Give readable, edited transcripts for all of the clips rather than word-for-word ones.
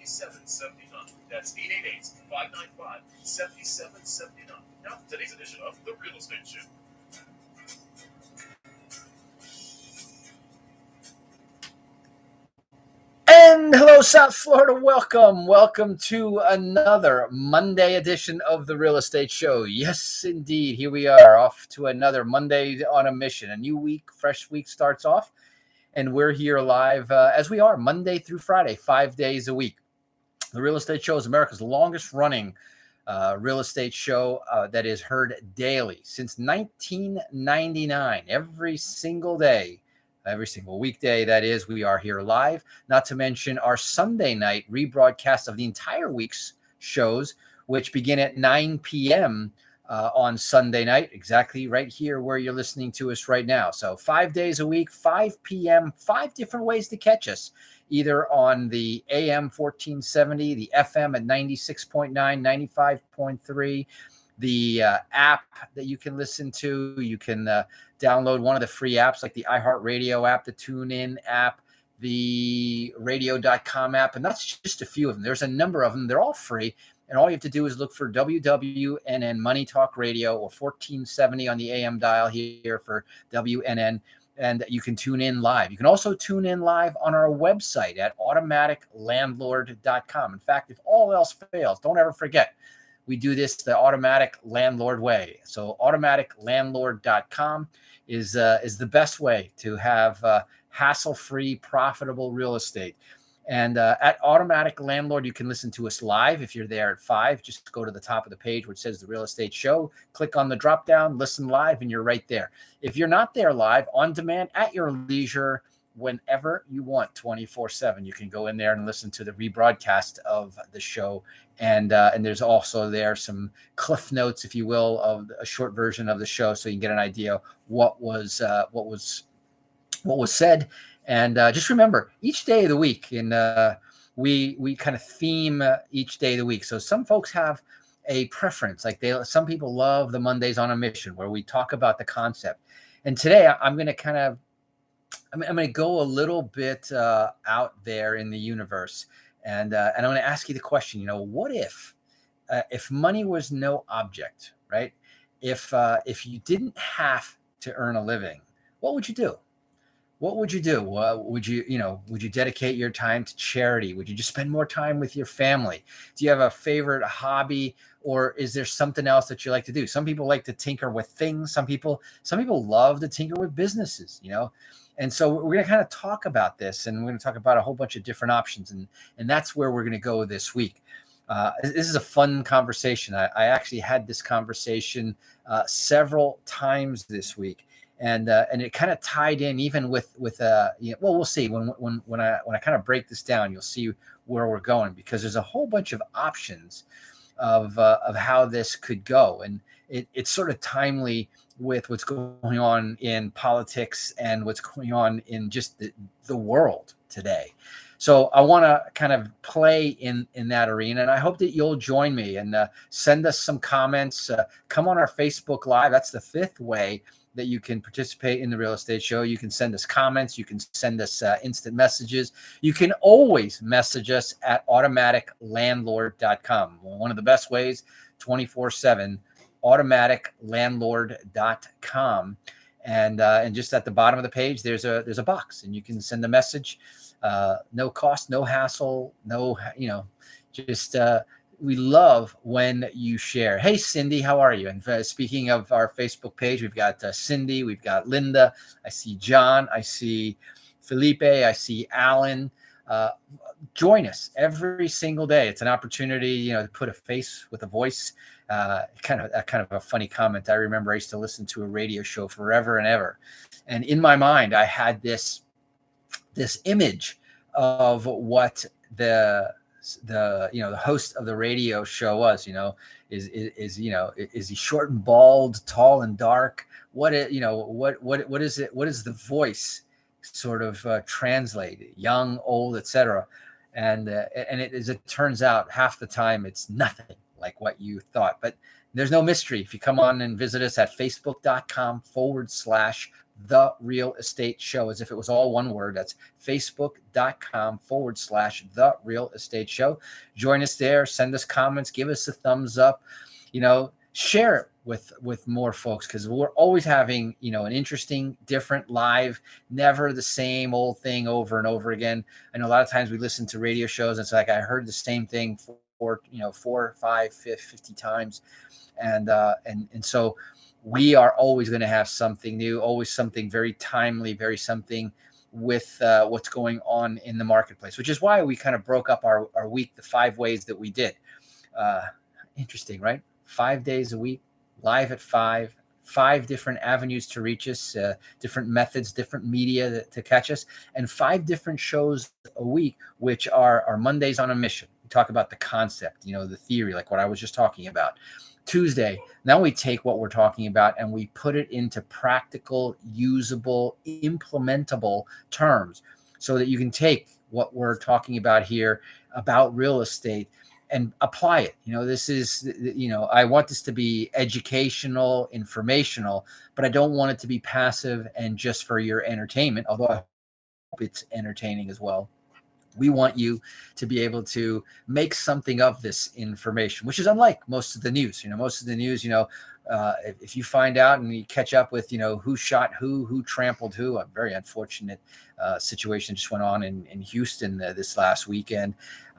$77.79. That's 888-595-7779. Now, today's edition of The Real Estate Show. And hello, South Florida. Welcome to another Monday edition of the Real Estate Show. Yes, indeed. Here we are off to another Monday on a mission. A new week, fresh week starts off. And we're here live as we are Monday through Friday, 5 days a week. The Real Estate Show is America's longest running real estate show that is heard daily since 1999, every single day. Every single weekday, that is, we are here live, not to mention our Sunday night rebroadcast of the entire week's shows, which begin at 9 p.m. On Sunday night, exactly right here where you're listening to us right now. So 5 days a week, 5 p.m., 5 different ways to catch us, either on the AM 1470, the FM at 96.9, 95.3, the app that you can listen to. You can download one of the free apps like the iHeartRadio app, the TuneIn app, the radio.com app, and that's just a few of them. There's a number of them. They're all free, and all you have to do is look for WWNN Money Talk Radio or 1470 on the AM dial here for WNN, and you can tune in live. You can also tune in live on our website at automaticlandlord.com. In fact, if all else fails, don't ever forget, we do this the automatic landlord way. So automaticlandlord.com is the best way to have hassle-free, profitable real estate. And at Automatic Landlord, you can listen to us live. If you're there at 5, just go to the top of the page where it says The Real Estate Show, click on the drop-down, listen live, and you're right there. If you're not there live, on demand, at your leisure, whenever you want, 24/7, you can go in there and listen to the rebroadcast of the show. And there's also there some cliff notes, if you will, of a short version of the show, so you can get an idea what was said. And just remember, each day of the week, and we kind of theme each day of the week. So some folks have a preference, like some people love the Mondays on a Mission, where we talk about the concept. And today I'm going to go a little bit out there in the universe, and I'm going to ask you the question. What if money was no object, right? If you didn't have to earn a living, what would you do? What would you do? Would you dedicate your time to charity? Would you just spend more time with your family? Do you have a favorite hobby, or is there something else that you like to do? Some people like to tinker with things. Some people love to tinker with businesses, And so we're going to kind of talk about this, and we're going to talk about a whole bunch of different options, and that's where we're going to go this week. This is a fun conversation. I actually had this conversation several times this week. And it kind of tied in even with we'll see when I kind of break this down, you'll see where we're going, because there's a whole bunch of options of how this could go, and it's sort of timely with what's going on in politics and what's going on in just the world today. So I want to kind of play in that arena, and I hope that you'll join me and send us some comments. Come on our Facebook Live. That's the 5th way that you can participate in the Real Estate Show. You can send us comments. You can send us instant messages. You can always message us at automaticlandlord.com. One of the best ways, 24/7, automaticlandlord.com. And just at the bottom of the page, there's a box, and you can send a message. No cost, no hassle, we love when you share. Hey, Cindy, how are you? And speaking of our Facebook page, we've got Cindy, we've got Linda, I see John, I see Felipe, I see Alan. Join us every single day. It's an opportunity, to put a face with a voice. Kind of a funny comment. I remember I used to listen to a radio show forever and ever, and in my mind, I had this image of what the host of the radio show was. Is he short and bald, tall and dark? What is it? What is the voice sort of translated? Young, old, etc. And as it turns out, half the time it's nothing like what you thought. But There's no mystery. If you come on and visit us at facebook.com/The Real Estate Show, as if it was all one word. That's facebook.com/The Real Estate Show. Join us there. Send us comments. Give us a thumbs up. Share it with more folks, because we're always having, an interesting, different, live, never the same old thing over and over again. I know a lot of times we listen to radio shows and it's like, I heard the same thing for 4, 5, 50 times. And so we are always going to have something new, always something very timely, very something with what's going on in the marketplace, which is why we kind of broke up our week, the 5 ways that we did. Interesting, right? 5 days a week, live at 5 different avenues to reach us, different methods, different media to catch us, and 5 different shows a week, which are our Mondays on a Mission. We talk about the concept, the theory, like what I was just talking about. Tuesday, now we take what we're talking about and we put it into practical, usable, implementable terms so that you can take what we're talking about here about real estate and apply it. This is, I want this to be educational, informational, but I don't want it to be passive and just for your entertainment, although I hope it's entertaining as well. We want you to be able to make something of this information, which is unlike most of the news. Most of the news, if you find out and you catch up with, who shot who trampled who, a very unfortunate situation just went on in Houston this last weekend.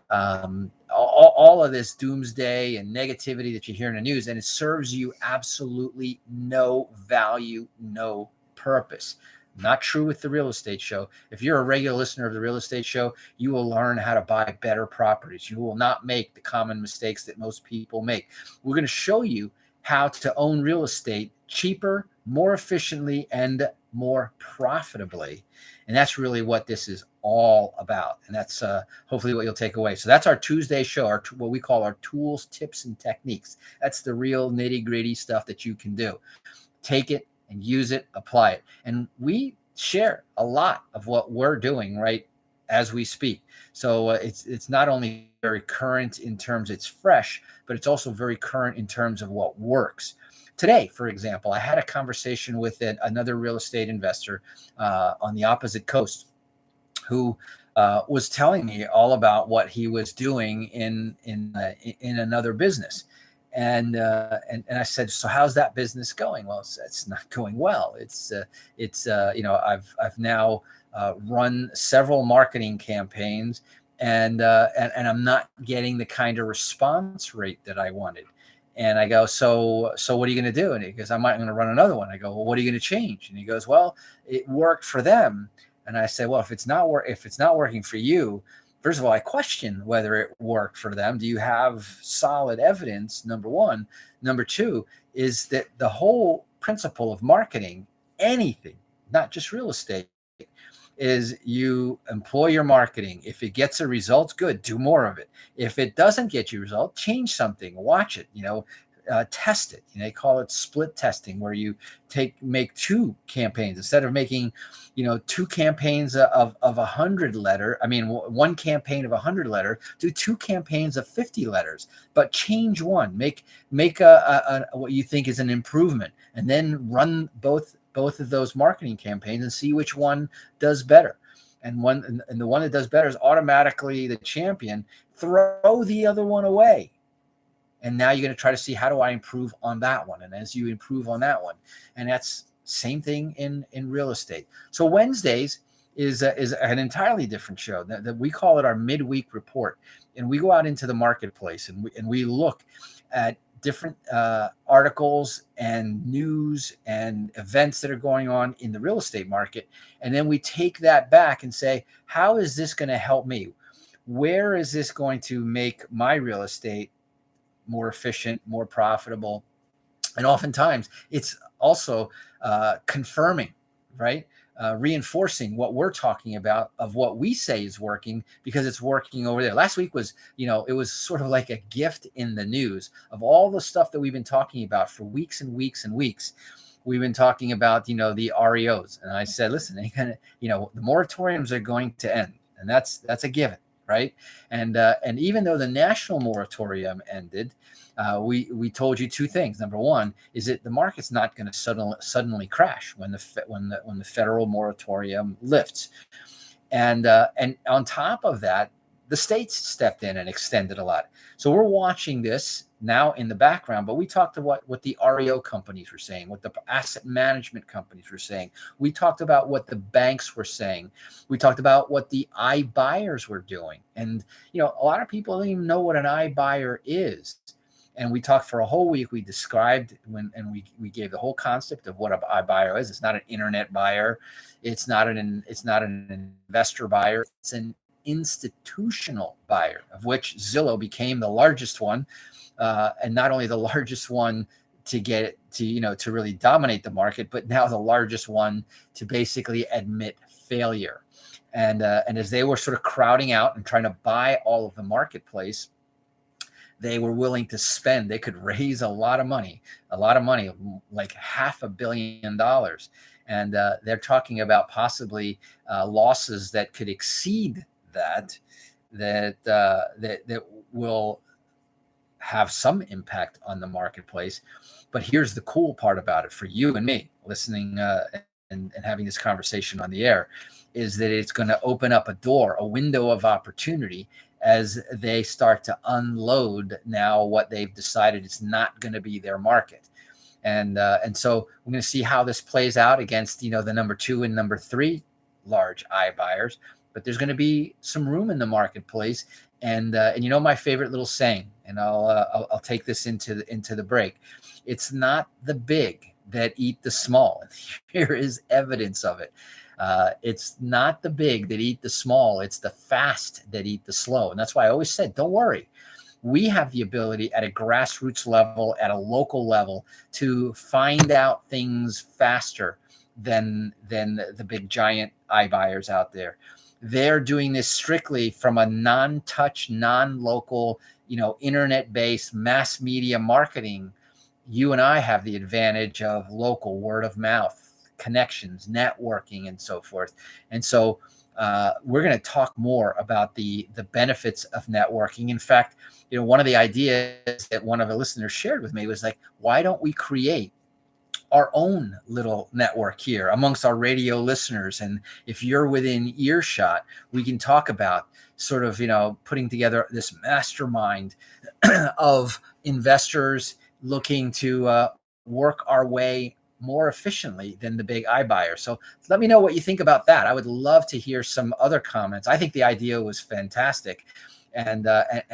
All of this doomsday and negativity that you hear in the news, and it serves you absolutely no value, no purpose. Not true with the Real Estate Show. If you're a regular listener of the Real Estate Show, you will learn how to buy better properties. You will not make the common mistakes that most people make. We're going to show you how to own real estate cheaper, more efficiently, and more profitably. And that's really what this is all about. And that's hopefully what you'll take away. So that's our Tuesday show, what we call our tools, tips, and techniques. That's the real nitty-gritty stuff that you can do. Take it and use it, apply it. And we share a lot of what we're doing right as we speak. So it's not only very current in terms it's fresh, but it's also very current in terms of what works. Today, for example, I had a conversation with another real estate investor on the opposite coast who was telling me all about what he was doing in another business. And I said, so how's that business going? Well, it's not going well. I've now run several marketing campaigns, and I'm not getting the kind of response rate that I wanted. And I go, so what are you going to do? And he goes, I'm going to run another one. I go, well, what are you going to change? And he goes, well, it worked for them. And I said, well, if it's not working for you, first of all, I question whether it worked for them. Do you have solid evidence? Number one. Number two is that the whole principle of marketing, anything, not just real estate, is you employ your marketing. If it gets a result, good, do more of it. If it doesn't get you a result, change something, watch it, test it. They call it split testing, where you make 2 campaigns instead of making, 2 campaigns of 100 letter. I mean, 1 campaign of 100 letter, do 2 campaigns of 50 letters, but change one, make a what you think is an improvement, and then run both of those marketing campaigns and see which one does better. And the one that does better is automatically the champion. Throw the other one away. And now you're going to try to see, how do I improve on that one? And as you improve on that one, and that's same thing in real estate. So Wednesdays is an entirely different show that we call it our Midweek Report. And we go out into the marketplace and we look at different articles and news and events that are going on in the real estate market. And then we take that back and say, how is this going to help me? Where is this going to make my real estate more efficient, more profitable? And oftentimes it's also confirming, right? Reinforcing what we're talking about of what we say is working, because it's working over there. Last week was, it was sort of like a gift in the news of all the stuff that we've been talking about for weeks and weeks and weeks. We've been talking about, the REOs. And I said, listen, the moratoriums are going to end. And that's a given, right? And even though the national moratorium ended, we told you two things. Number one is that the market's not going to suddenly crash when the federal moratorium lifts, and on top of that, the states stepped in and extended a lot. So we're watching this now in the background, but we talked about what the REO companies were saying, what the asset management companies were saying. We talked about what the banks were saying. We talked about what the iBuyers were doing. And, a lot of people don't even know what an iBuyer is. And we talked for a whole week. We described we gave the whole concept of what an iBuyer is. It's not an internet buyer. It's not an investor buyer. It's an institutional buyer, of which Zillow became the largest one, and not only the largest one to get it to really dominate the market, but now the largest one to basically admit failure. And as they were sort of crowding out and trying to buy all of the marketplace, they were willing to spend. They could raise a lot of money, like $500 million. And they're talking about possibly losses that could exceed that will have some impact on the marketplace. But here's the cool part about it for you and me listening and having this conversation on the air, is that it's going to open up a window of opportunity as they start to unload now what they've decided is not going to be their market. And so we're going to see how this plays out against, the number 2 and number 3 large iBuyers. But there's going to be some room in the marketplace. And my favorite little saying, and I'll take this into the break. It's not the big that eat the small. Here is evidence of it. It's not the big that eat the small. It's the fast that eat the slow. And that's why I always said, don't worry. We have the ability at a grassroots level, at a local level, to find out things faster than the big giant iBuyers out there. They're doing this strictly from a non-touch, non-local, internet-based mass media marketing. You and I have the advantage of local word of mouth, connections, networking, and so forth. And so we're going to talk more about the benefits of networking. In fact, one of the ideas that one of the listeners shared with me was like, why don't we create our own little network here amongst our radio listeners? And if you're within earshot, we can talk about sort of, putting together this mastermind of investors looking to work our way more efficiently than the big iBuyer. So let me know what you think about that. I would love to hear some other comments. I think the idea was fantastic. And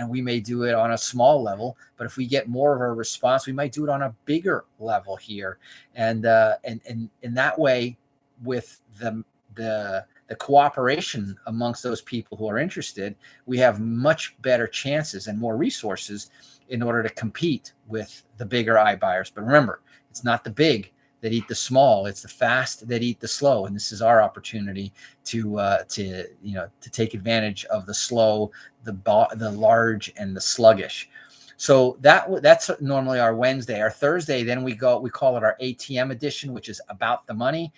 we may do it on a small level, but if we get more of a response, we might do it on a bigger level here. And in that way, with the cooperation amongst those people who are interested, we have much better chances and more resources in order to compete with the bigger iBuyers. But remember, it's not the big that eat the small. It's the fast that eat the slow. And this is our opportunity to take advantage of the slow, the large, and the sluggish. So that's normally our Wednesday. Our Thursday, then we call it our ATM edition, which is about the money.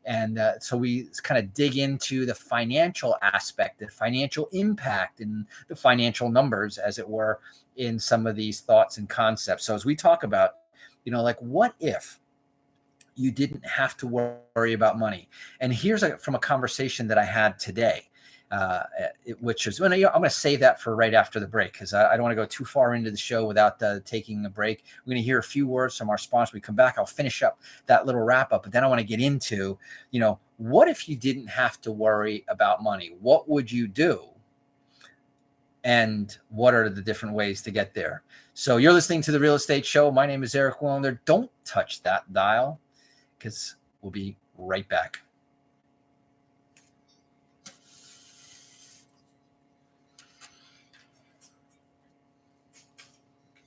And so we kind of dig into the financial aspect, the financial impact, and the financial numbers, as it were, in some of these thoughts and concepts. So as we talk about, like, what if you didn't have to worry about money? And here's from a conversation that I had today, which is, I'm going to save that for right after the break, because I don't want to go too far into the show without taking a break. We're going to hear a few words from our sponsor. We come back, I'll finish up that little wrap up, but then I want to get into, what if you didn't have to worry about money? What would you do? And what are the different ways to get there? So you're listening to The Real Estate Show. My name is Eric Willender. Don't touch that dial, because we'll be right back.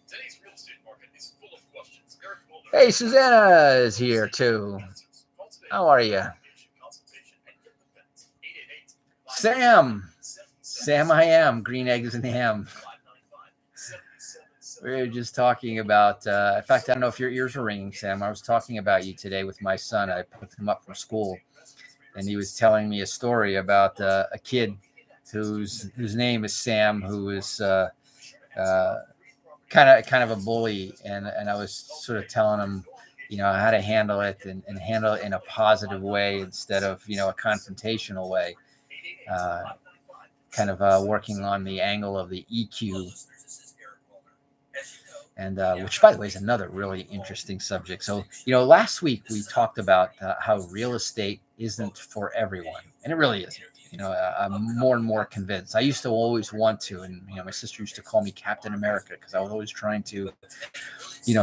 Today's real estate market is full of questions. Eric Mulder. Hey, Susanna is here too. How are you? Sam, I am. Green eggs and ham. We were just talking about, in fact, I don't know if your ears are ringing, Sam. I was talking about you today with my son. I picked him up from school, and he was telling me a story about a kid whose name is Sam, who is kind of a bully, and I was sort of telling him, how to handle it and handle it in a positive way instead of a confrontational way. Kind of working on the angle of the EQ, and which, by the way, is another really interesting subject. So, last week we talked about how real estate isn't for everyone, and it really isn't. I'm more and more convinced. I used to always want to, and my sister used to call me Captain America because I was always trying to,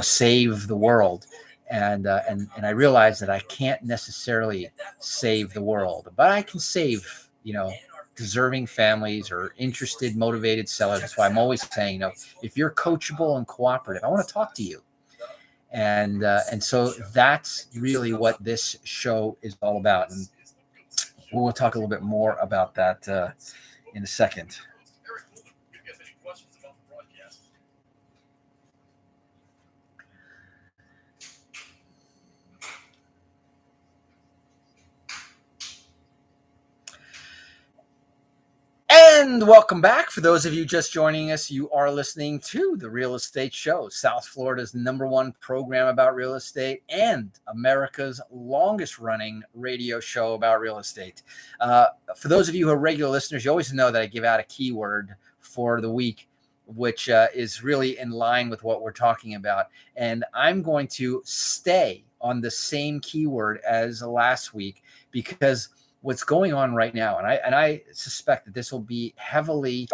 save the world. And I realized that I can't necessarily save the world, but I can save, deserving families or interested, motivated sellers. That's why I'm always saying, if you're coachable and cooperative, I want to talk to you. And so that's really what this show is all about. And we'll talk a little bit more about that in a second. And welcome back. For those of you just joining us, you are listening to The Real Estate Show, South Florida's #1 program about real estate and America's longest running radio show about real estate. For those of you who are regular listeners, you always know that I give out a keyword for the week, which is really in line with what we're talking about. And I'm going to stay on the same keyword as last week because what's going on right now, and I suspect that this will be heavily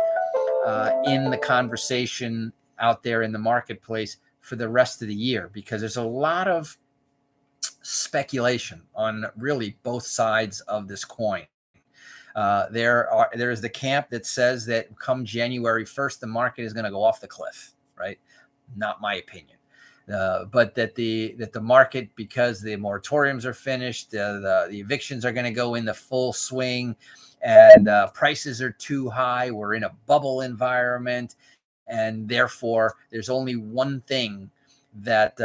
in the conversation out there in the marketplace for the rest of the year, because there's a lot of speculation on really both sides of this coin. There is the camp that says that come January 1st, the market is going to go off the cliff, right? Not my opinion. But that the market, because the moratoriums are finished, the evictions are going to go in the full swing, and prices are too high. We're in a bubble environment, and therefore there's only one thing that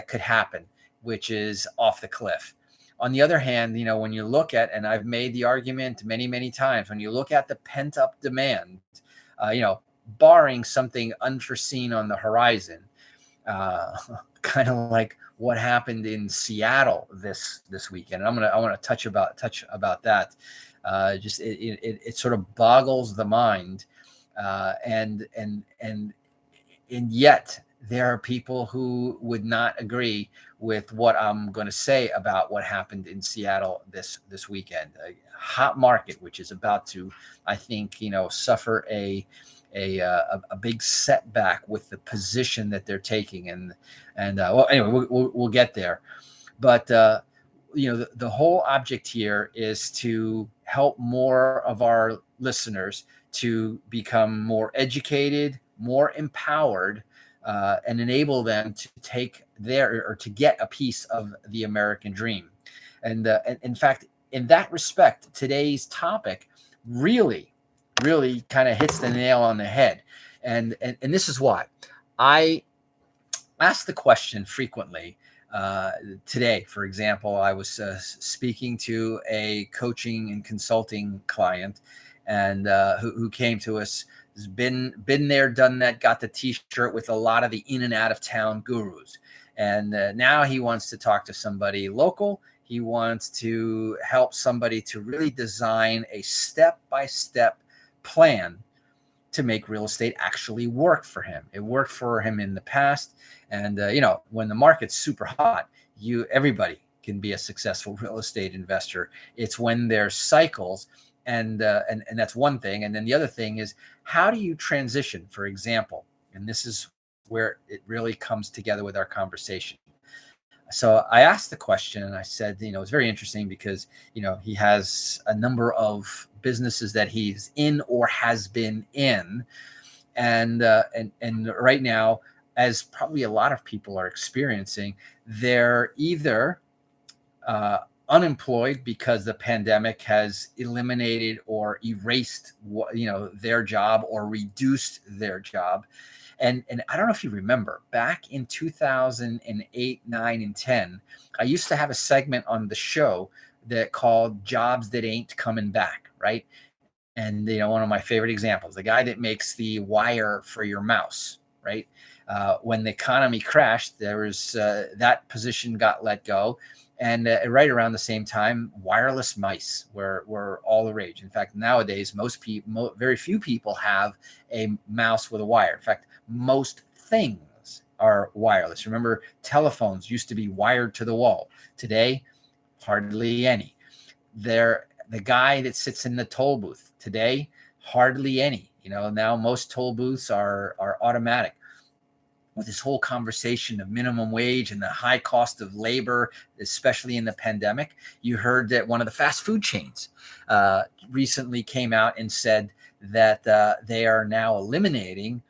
could happen, which is off the cliff. On the other hand, when you look at, and I've made the argument many, many times, when you look at the pent up demand, barring something unforeseen on the horizon, kind of like what happened in Seattle this weekend. And I want to touch about that. Just it sort of boggles the mind, and yet there are people who would not agree with what I'm going to say about what happened in Seattle this weekend. A hot market, which is about to, I think, suffer a big setback with the position that they're taking, and well, anyway, we'll get there. But the whole object here is to help more of our listeners to become more educated, more empowered, and enable them to take to get a piece of the American dream. And in fact, in that respect, today's topic really kind of hits the nail on the head. And this is why I ask the question frequently. Today, for example, I was speaking to a coaching and consulting client, and who came to us, has been there, done that, got the T-shirt with a lot of the in and out of town gurus, and now he wants to talk to somebody local. He wants to help somebody to really design a step-by-step plan to make real estate actually work for him. It worked for him in the past, and when the market's super hot, everybody can be a successful real estate investor. It's when there's cycles, and that's one thing. And then the other thing is, how do you transition, for example? And this is where it really comes together with our conversation. So I asked the question, and I said, it's very interesting because, he has a number of businesses that he's in or has been in. And right now, as probably a lot of people are experiencing, they're either unemployed because the pandemic has eliminated or erased their job or reduced their job. And I don't know if you remember, back in 2008, 9, and 10, I used to have a segment on the show that called Jobs That Ain't Coming Back, right? And one of my favorite examples, the guy that makes the wire for your mouse, right? When the economy crashed, there was that position got let go, and right around the same time, wireless mice were all the rage. In fact, nowadays, very few people have a mouse with a wire. In fact, most things are wireless. Remember, telephones used to be wired to the wall. Today, hardly any. The guy that sits in the toll booth today, hardly any. Now most toll booths are automatic. With this whole conversation of minimum wage and the high cost of labor, especially in the pandemic, you heard that one of the fast food chains recently came out and said that they are now eliminating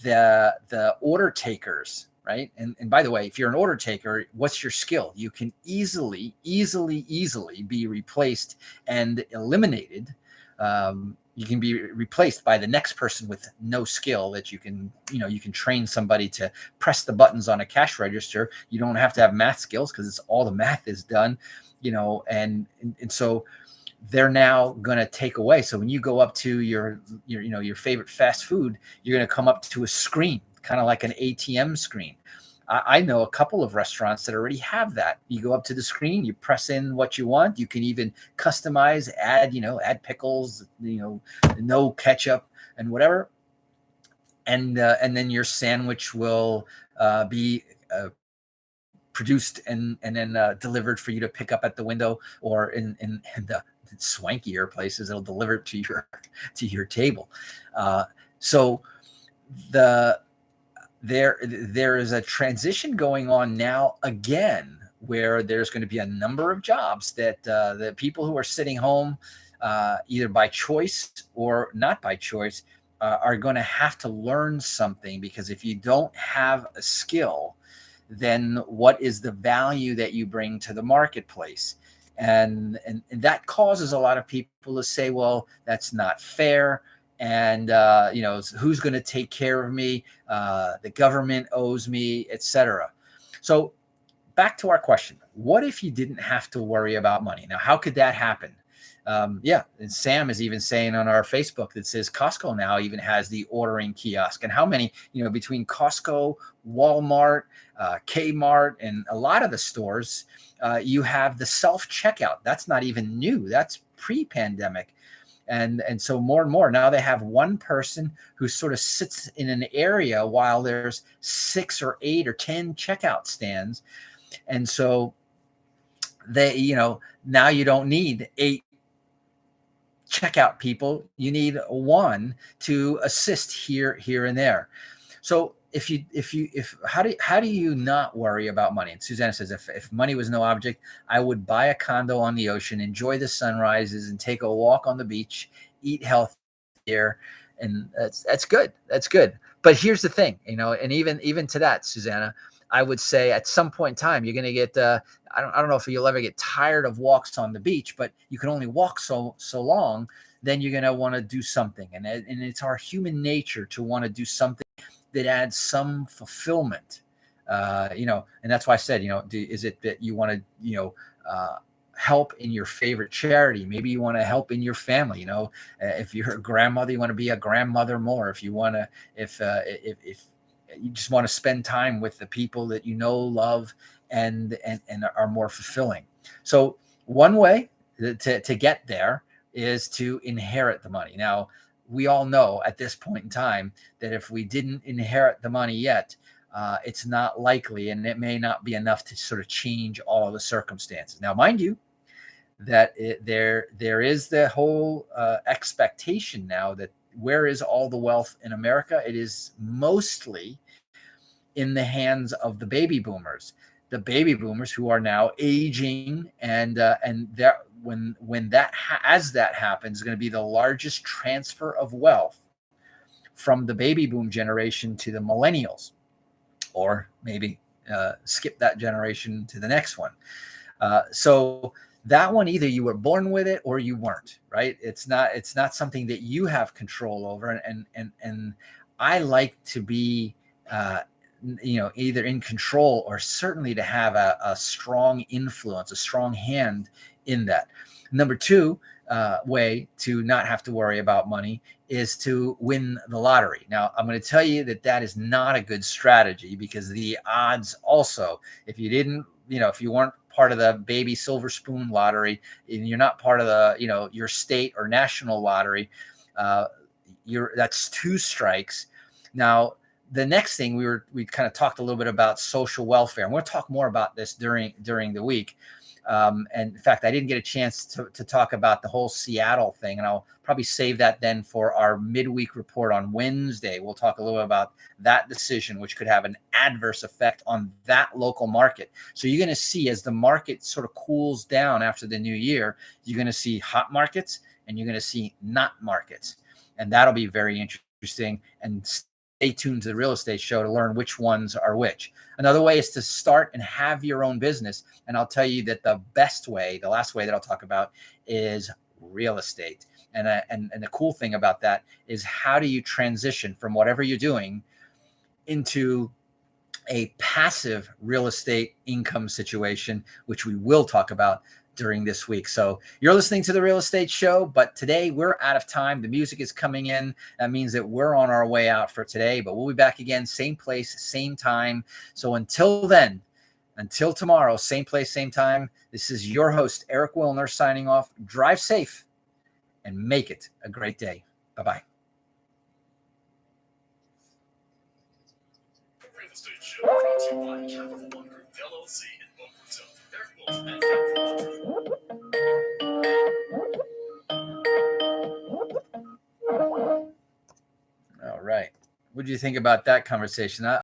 the order takers, right? And by the way, if you're an order taker, what's your skill? You can easily be replaced and eliminated. You can be replaced by the next person with no skill that you can train somebody to press the buttons on a cash register. You don't have to have math skills because it's all the math is done, and so they're now going to take away. So when you go up to your favorite fast food, you're going to come up to a screen, kind of like an ATM screen. I know a couple of restaurants that already have that. You go up to the screen, you press in what you want. You can even customize, add pickles, no ketchup and whatever. And then your sandwich will be produced and then delivered for you to pick up at the window, or in the swankier places, it'll deliver it to your table. So there is a transition going on now again, where there's going to be a number of jobs that the people who are sitting home, either by choice or not by choice, are going to have to learn something, because if you don't have a skill, then what is the value that you bring to the marketplace? And that causes a lot of people to say, well, that's not fair. And who's going to take care of me? The government owes me, etc. So back to our question: what if you didn't have to worry about money? Now, how could that happen? And Sam is even saying on our Facebook that says Costco now even has the ordering kiosk. And how many, between Costco, Walmart, Kmart, and a lot of the stores, you have the self-checkout. That's not even new. That's pre-pandemic. And so more and more now they have one person who sort of sits in an area while there's 6 or 8 or 10 checkout stands. And so they, now you don't need 8 checkout people. You need one to assist here and there. So how do you not worry about money? And Susanna says, if money was no object, I would buy a condo on the ocean, enjoy the sunrises, and take a walk on the beach, eat healthy here. And that's good. That's good. But here's the thing, and even to that, Susanna, I would say at some point in time, you're going to get, I don't know if you'll ever get tired of walks on the beach, but you can only walk so long. Then you're going to want to do something. And it's our human nature to want to do something that adds some fulfillment, and that's why I said, is it that you want to, help in your favorite charity? Maybe you want to help in your family. If you're a grandmother, you want to be a grandmother more. If you want to, if you just want to spend time with the people that love and are more fulfilling. So one way to get there is to inherit the money. Now, we all know at this point in time that if we didn't inherit the money yet, it's not likely, and it may not be enough to sort of change all of the circumstances. Now, mind you, that there is the whole expectation now that where is all the wealth in America? It is mostly in the hands of the baby boomers. The baby boomers who are now aging, and that when that as that happens, is going to be the largest transfer of wealth from the baby boom generation to the millennials, or maybe skip that generation to the next one. So that one, either you were born with it or you weren't, right? It's not something that you have control over. And I like to be either in control or certainly to have a strong influence, a strong hand in that. Number two way to not have to worry about money is to win the lottery. Now, I'm going to tell you that is not a good strategy, because the odds also, if you didn't, if you weren't part of the baby silver spoon lottery, and you're not part of the, your state or national lottery, that's 2 strikes. Now, the next thing we kind of talked a little bit about social welfare. I'm going to talk more about this during the week. And in fact, I didn't get a chance to talk about the whole Seattle thing, and I'll probably save that then for our midweek report on Wednesday. We'll talk a little bit about that decision, which could have an adverse effect on that local market. So you're going to see, as the market sort of cools down after the new year, you're going to see hot markets and you're going to see not markets. And that'll be very interesting. And stay tuned to the real estate show to learn which ones are which. Another way is to start and have your own business. And I'll tell you that the best way, the last way that I'll talk about, is real estate. And the cool thing about that is, how do you transition from whatever you're doing into a passive real estate income situation, which we will talk about during this week. So you're listening to the Real Estate Show, but today we're out of time. The music is coming in. That means that we're on our way out for today, but we'll be back again, same place, same time. So until then, until tomorrow, same place, same time, this is your host, Eric Wilner, signing off. Drive safe and make it a great day. Bye-bye. The Real Estate Show, brought to you by Capital One Group, LLC in Boca Raton. Eric Wilson and Capital One Group. All right. What do you think about that conversation?